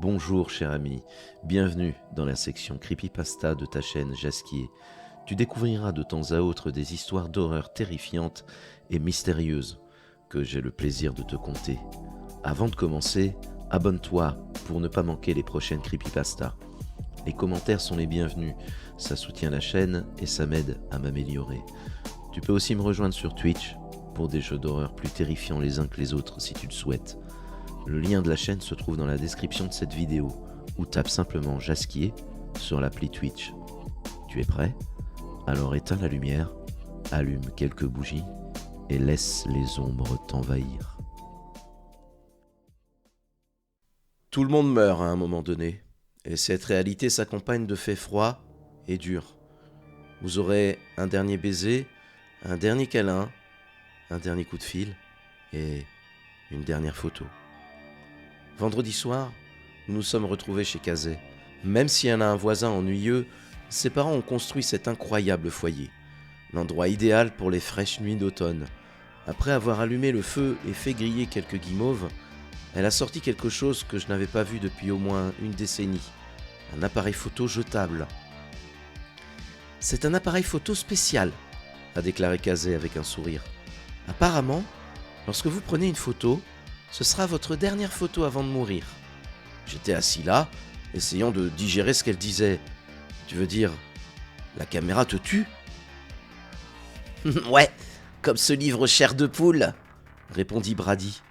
Bonjour cher ami, bienvenue dans la section Creepypasta de ta chaîne Jasquier. Tu découvriras de temps à autre des histoires d'horreur terrifiantes et mystérieuses que j'ai le plaisir de te conter. Avant de commencer, abonne-toi pour ne pas manquer les prochaines Creepypasta. Les commentaires sont les bienvenus, ça soutient la chaîne et ça m'aide à m'améliorer. Tu peux aussi me rejoindre sur Twitch pour des jeux d'horreur plus terrifiants les uns que les autres si tu le souhaites. Le lien de la chaîne se trouve dans la description de cette vidéo ou tape simplement Jasquier sur l'appli Twitch. Tu es prêt? Alors éteins la lumière, allume quelques bougies et laisse les ombres t'envahir. Tout le monde meurt à un moment donné, et cette réalité s'accompagne de faits froids et durs. Vous aurez un dernier baiser, un dernier câlin, un dernier coup de fil et une dernière photo. Vendredi soir, nous nous sommes retrouvés chez Kazé. Même si elle a un voisin ennuyeux, ses parents ont construit cet incroyable foyer. L'endroit idéal pour les fraîches nuits d'automne. Après avoir allumé le feu et fait griller quelques guimauves, elle a sorti quelque chose que je n'avais pas vu depuis au moins une décennie. Un appareil photo jetable. C'est un appareil photo spécial, a déclaré Kazé avec un sourire. Apparemment, lorsque vous prenez une photo, ce sera votre dernière photo avant de mourir. J'étais assis là, essayant de digérer ce qu'elle disait. Tu veux dire, la caméra te tue? Ouais, comme ce livre chair de poule, répondit Brady.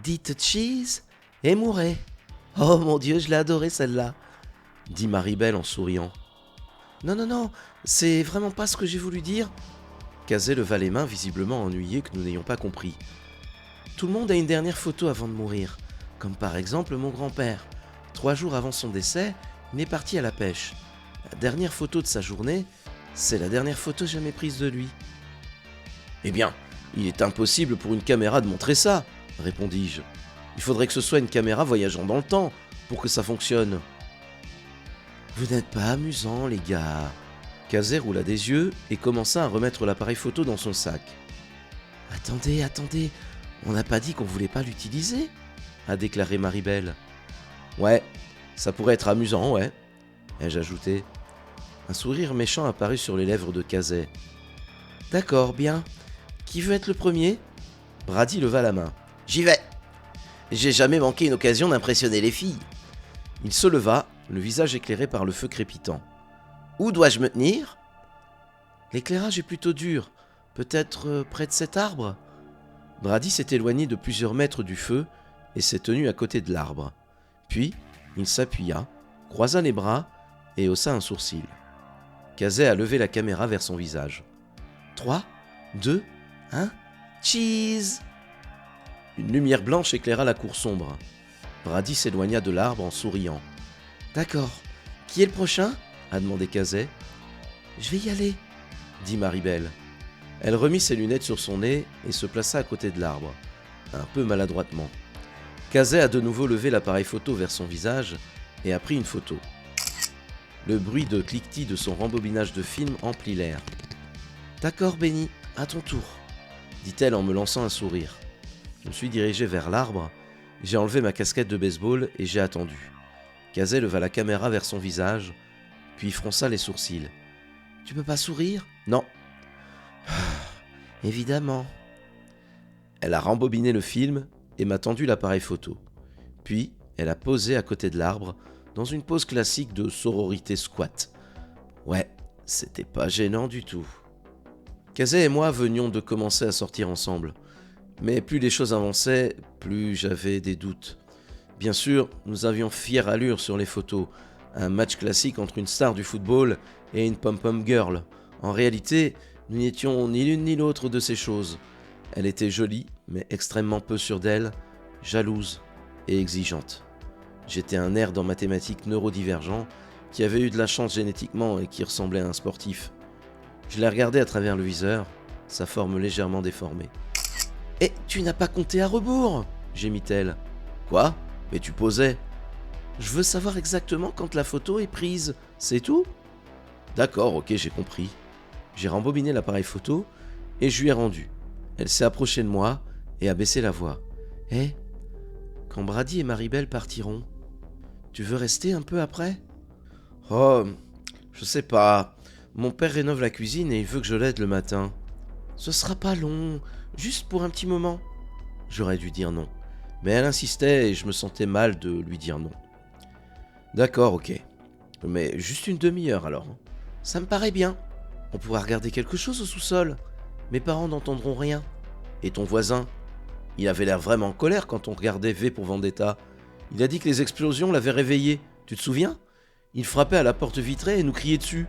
Dites cheese et mourrez. Oh mon Dieu, je l'ai adorée celle-là, dit Maribel en souriant. Non, c'est vraiment pas ce que j'ai voulu dire. Kazé leva les mains, visiblement ennuyé que nous n'ayons pas compris. Tout le monde a une dernière photo avant de mourir, comme par exemple mon grand-père. 3 jours avant son décès, il est parti à la pêche. La dernière photo de sa journée, c'est la dernière photo jamais prise de lui. Eh bien, il est impossible pour une caméra de montrer ça, répondis-je. Il faudrait que ce soit une caméra voyageant dans le temps pour que ça fonctionne. Vous n'êtes pas amusants, les gars. Kazé roula des yeux et commença à remettre l'appareil photo dans son sac. Attendez, on n'a pas dit qu'on voulait pas l'utiliser, a déclaré Maribel. Ouais, ça pourrait être amusant, ouais, ai-je ajouté. Un sourire méchant apparut sur les lèvres de Kazé. D'accord, bien. Qui veut être le premier? Brady leva la main. J'y vais. J'ai jamais manqué une occasion d'impressionner les filles. Il se leva, le visage éclairé par le feu crépitant. Où dois-je me tenir? L'éclairage est plutôt dur. Peut-être près de cet arbre? Brady s'est éloigné de plusieurs mètres du feu et s'est tenu à côté de l'arbre. Puis, il s'appuya, croisa les bras et haussa un sourcil. Kazé a levé la caméra vers son visage. 3, 2, 1, cheese! Une lumière blanche éclaira la cour sombre. Brady s'éloigna de l'arbre en souriant. D'accord. Qui est le prochain? A demandé Kazé. Je vais y aller, dit Maribel. Elle remit ses lunettes sur son nez et se plaça à côté de l'arbre, un peu maladroitement. Kazé a de nouveau levé l'appareil photo vers son visage et a pris une photo. Le bruit de cliquetis de son rembobinage de film emplit l'air. « D'accord, Benny, à ton tour, » dit-elle en me lançant un sourire. Je me suis dirigé vers l'arbre, j'ai enlevé ma casquette de baseball et j'ai attendu. Kazé leva la caméra vers son visage, puis fronça les sourcils. « Tu peux pas sourire? » « Non. » Évidemment. Elle a rembobiné le film et m'a tendu l'appareil photo. Puis, elle a posé à côté de l'arbre, dans une pose classique de sororité squat. Ouais, c'était pas gênant du tout. Kazé et moi venions de commencer à sortir ensemble. Mais plus les choses avançaient, plus j'avais des doutes. Bien sûr, nous avions fière allure sur les photos. Un match classique entre une star du football et une pom-pom girl. En réalité, nous n'étions ni l'une ni l'autre de ces choses. Elle était jolie, mais extrêmement peu sûre d'elle, jalouse et exigeante. J'étais un nerd en mathématiques neurodivergent qui avait eu de la chance génétiquement et qui ressemblait à un sportif. Je la regardais à travers le viseur, sa forme légèrement déformée. « Et tu n'as pas compté à rebours !» gémit-elle. « Quoi? Mais tu posais !»« Je veux savoir exactement quand la photo est prise, c'est tout ?» D'accord, ok, j'ai compris. J'ai rembobiné l'appareil photo et je lui ai rendu. Elle s'est approchée de moi et a baissé la voix. « Hé, quand Brady et Maribel partiront, Tu veux rester un peu après ? Oh, je sais pas. Mon père rénove la cuisine et il veut que je l'aide le matin. Ce sera pas long, juste pour un petit moment. J'aurais dû dire non. Mais elle insistait et je me sentais mal de lui dire non. D'accord, ok. Mais juste une demi-heure alors. Ça me paraît bien. On pourra regarder quelque chose au sous-sol. Mes parents n'entendront rien. Et ton voisin ? Il avait l'air vraiment en colère quand on regardait V pour Vendetta. Il a dit que les explosions l'avaient réveillé. Tu te souviens ? Il frappait à la porte vitrée et nous criait dessus.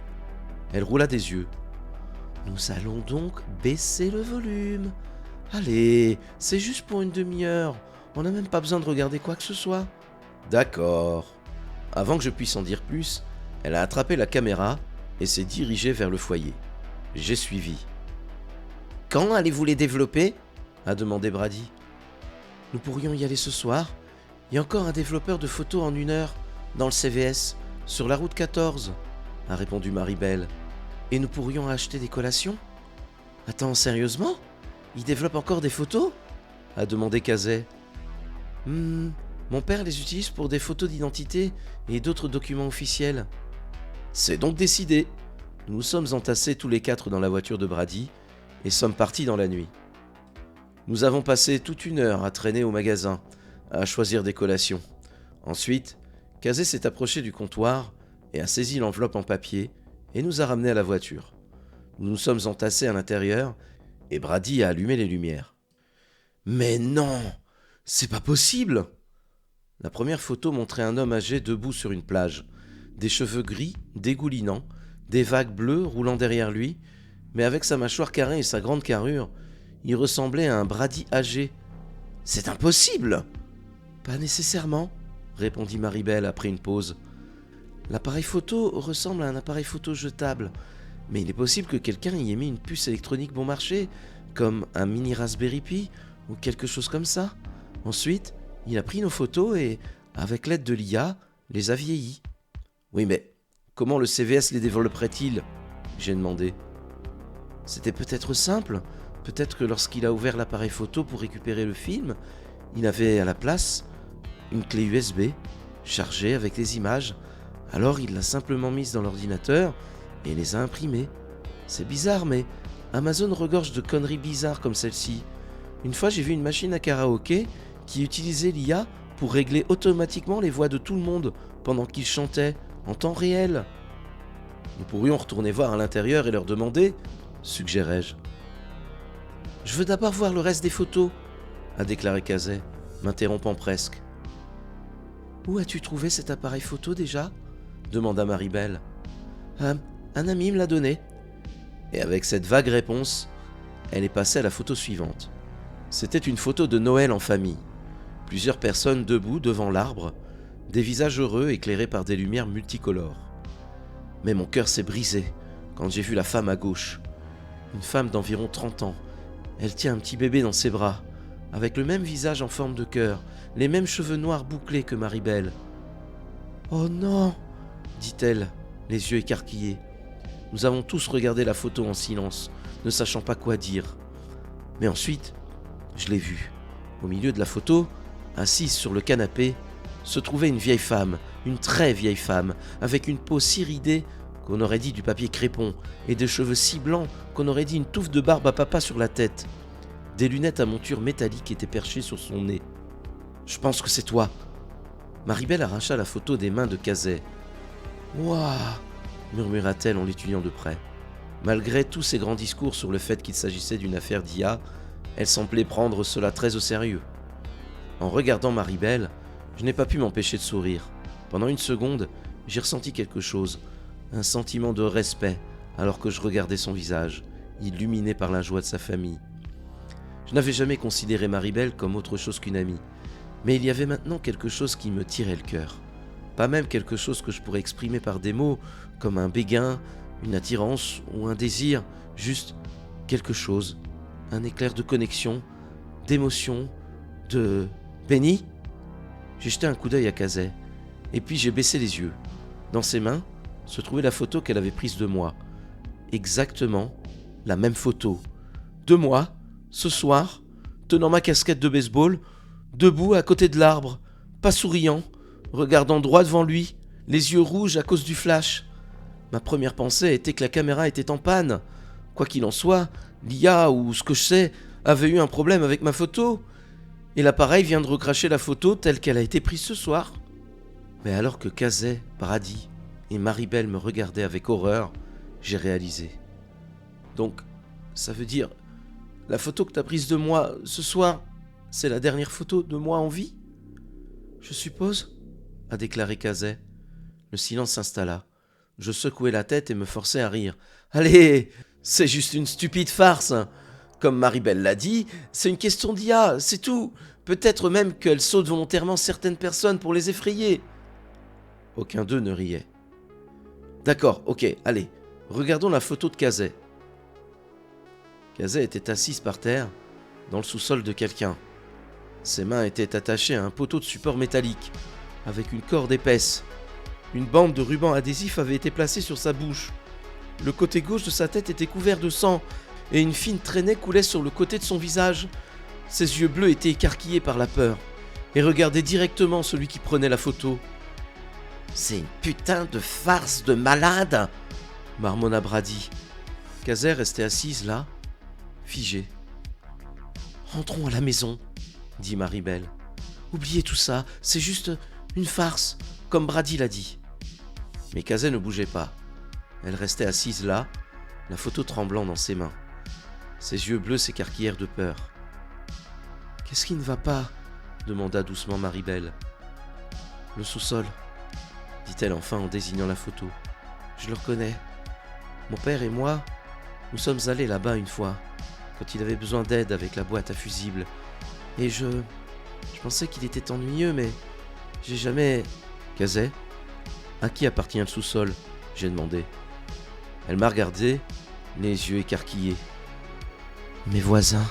Elle roula des yeux. Nous allons donc baisser le volume. Allez, c'est juste pour une demi-heure. On n'a même pas besoin de regarder quoi que ce soit. D'accord. Avant que je puisse en dire plus, elle a attrapé la caméra et s'est dirigée vers le foyer. J'ai suivi. Quand allez-vous les développer ? A demandé Brady. Nous pourrions y aller ce soir. Il y a encore un développeur de photos en 1 heure, dans le CVS, sur la route 14, a répondu Maribel. Et nous pourrions acheter des collations ? Attends, sérieusement ? Il développe encore des photos ? A demandé Kazay. Mon père les utilise pour des photos d'identité et d'autres documents officiels. C'est donc décidé. Nous nous sommes entassés tous les 4 dans la voiture de Brady et sommes partis dans la nuit. Nous avons passé toute 1 heure à traîner au magasin, à choisir des collations. Ensuite, Kazay s'est approché du comptoir et a saisi l'enveloppe en papier et nous a ramenés à la voiture. Nous nous sommes entassés à l'intérieur et Brady a allumé les lumières. Mais non, c'est pas possible! La première photo montrait un homme âgé debout sur une plage, des cheveux gris dégoulinants, des vagues bleues roulant derrière lui, mais avec sa mâchoire carrée et sa grande carrure, il ressemblait à un Brady âgé. C'est impossible! Pas nécessairement, répondit Maribel après une pause. L'appareil photo ressemble à un appareil photo jetable, mais il est possible que quelqu'un y ait mis une puce électronique bon marché, comme un mini Raspberry Pi ou quelque chose comme ça. Ensuite, il a pris nos photos et, avec l'aide de l'IA, les a vieillies. Oui, mais comment le CVS les développerait-il ? J'ai demandé. C'était peut-être simple. Peut-être que lorsqu'il a ouvert l'appareil photo pour récupérer le film, il avait à la place une clé USB chargée avec les images. Alors il l'a simplement mise dans l'ordinateur et les a imprimées. C'est bizarre, mais Amazon regorge de conneries bizarres comme celle-ci. Une fois, j'ai vu une machine à karaoké qui utilisait l'IA pour régler automatiquement les voix de tout le monde pendant qu'ils chantaient en temps réel. Nous pourrions retourner voir à l'intérieur et leur demander, suggérai-je. Je veux d'abord voir le reste des photos, a déclaré Kazay, m'interrompant presque. Où as-tu trouvé cet appareil photo déjà ? Demanda Maribel. Un ami me l'a donné. Et avec cette vague réponse, elle est passée à la photo suivante. C'était une photo de Noël en famille. Plusieurs personnes debout devant l'arbre, des visages heureux éclairés par des lumières multicolores. Mais mon cœur s'est brisé quand j'ai vu la femme à gauche. Une femme d'environ 30 ans. Elle tient un petit bébé dans ses bras, avec le même visage en forme de cœur, les mêmes cheveux noirs bouclés que Maribel. « Oh non !» dit-elle, les yeux écarquillés. Nous avons tous regardé la photo en silence, ne sachant pas quoi dire. Mais ensuite, je l'ai vue. Au milieu de la photo, assise sur le canapé, se trouvait une vieille femme, une très vieille femme, avec une peau si ridée qu'on aurait dit du papier crépon, et des cheveux si blancs qu'on aurait dit une touffe de barbe à papa sur la tête. Des lunettes à monture métallique étaient perchées sur son nez. « Je pense que c'est toi !» Maribel arracha la photo des mains de Kazay. « Ouah !» murmura-t-elle en l'étudiant de près. Malgré tous ses grands discours sur le fait qu'il s'agissait d'une affaire d'IA, elle semblait prendre cela très au sérieux. En regardant Maribel, je n'ai pas pu m'empêcher de sourire. Pendant une seconde, j'ai ressenti quelque chose, un sentiment de respect, alors que je regardais son visage, illuminé par la joie de sa famille. Je n'avais jamais considéré Maribel comme autre chose qu'une amie, mais il y avait maintenant quelque chose qui me tirait le cœur. Pas même quelque chose que je pourrais exprimer par des mots, comme un béguin, une attirance ou un désir, juste quelque chose, un éclair de connexion, d'émotion, de... Penny ? J'ai jeté un coup d'œil à Kazay, et puis j'ai baissé les yeux. Dans ses mains se trouvait la photo qu'elle avait prise de moi. Exactement la même photo. De moi, ce soir, tenant ma casquette de baseball, debout à côté de l'arbre, pas souriant, regardant droit devant lui, les yeux rouges à cause du flash. Ma première pensée était que la caméra était en panne. Quoi qu'il en soit, l'IA ou ce que je sais avait eu un problème avec ma photo. Et l'appareil vient de recracher la photo telle qu'elle a été prise ce soir. Mais alors que Kazay, Brady et Maribel me regardaient avec horreur, j'ai réalisé. Donc, ça veut dire, la photo que t'as prise de moi ce soir, c'est la dernière photo de moi en vie ? Je suppose ? A déclaré Kazay. Le silence s'installa. Je secouai la tête et me forçai à rire. Allez, c'est juste une stupide farce. Comme Maribel l'a dit, c'est une question d'IA, c'est tout. Peut-être même qu'elle saute volontairement certaines personnes pour les effrayer. Aucun d'eux ne riait. D'accord, ok, allez, regardons la photo de Kazay. Kazay était assise par terre, dans le sous-sol de quelqu'un. Ses mains étaient attachées à un poteau de support métallique, avec une corde épaisse. Une bande de ruban adhésif avait été placée sur sa bouche. Le côté gauche de sa tête était couvert de sang, et une fine traînée coulait sur le côté de son visage. Ses yeux bleus étaient écarquillés par la peur, et regardaient directement celui qui prenait la photo. « C'est une putain de farce de malade !» marmonna Brady. Kazay restait assise là, figée. « Rentrons à la maison !» dit Maribel. « Oubliez tout ça, c'est juste une farce, comme Brady l'a dit. » Mais Kazay ne bougeait pas. Elle restait assise là, la photo tremblant dans ses mains. Ses yeux bleus s'écarquillèrent de peur. « Qu'est-ce qui ne va pas ?» demanda doucement Maribel. « Le sous-sol, » dit-elle enfin en désignant la photo. « Je le reconnais. Mon père et moi, nous sommes allés là-bas une fois, quand il avait besoin d'aide avec la boîte à fusibles. Et je pensais qu'il était ennuyeux, mais j'ai jamais... » Kazay, à qui appartient le sous-sol ? J'ai demandé. Elle m'a regardé, les yeux écarquillés. « Mes voisins. »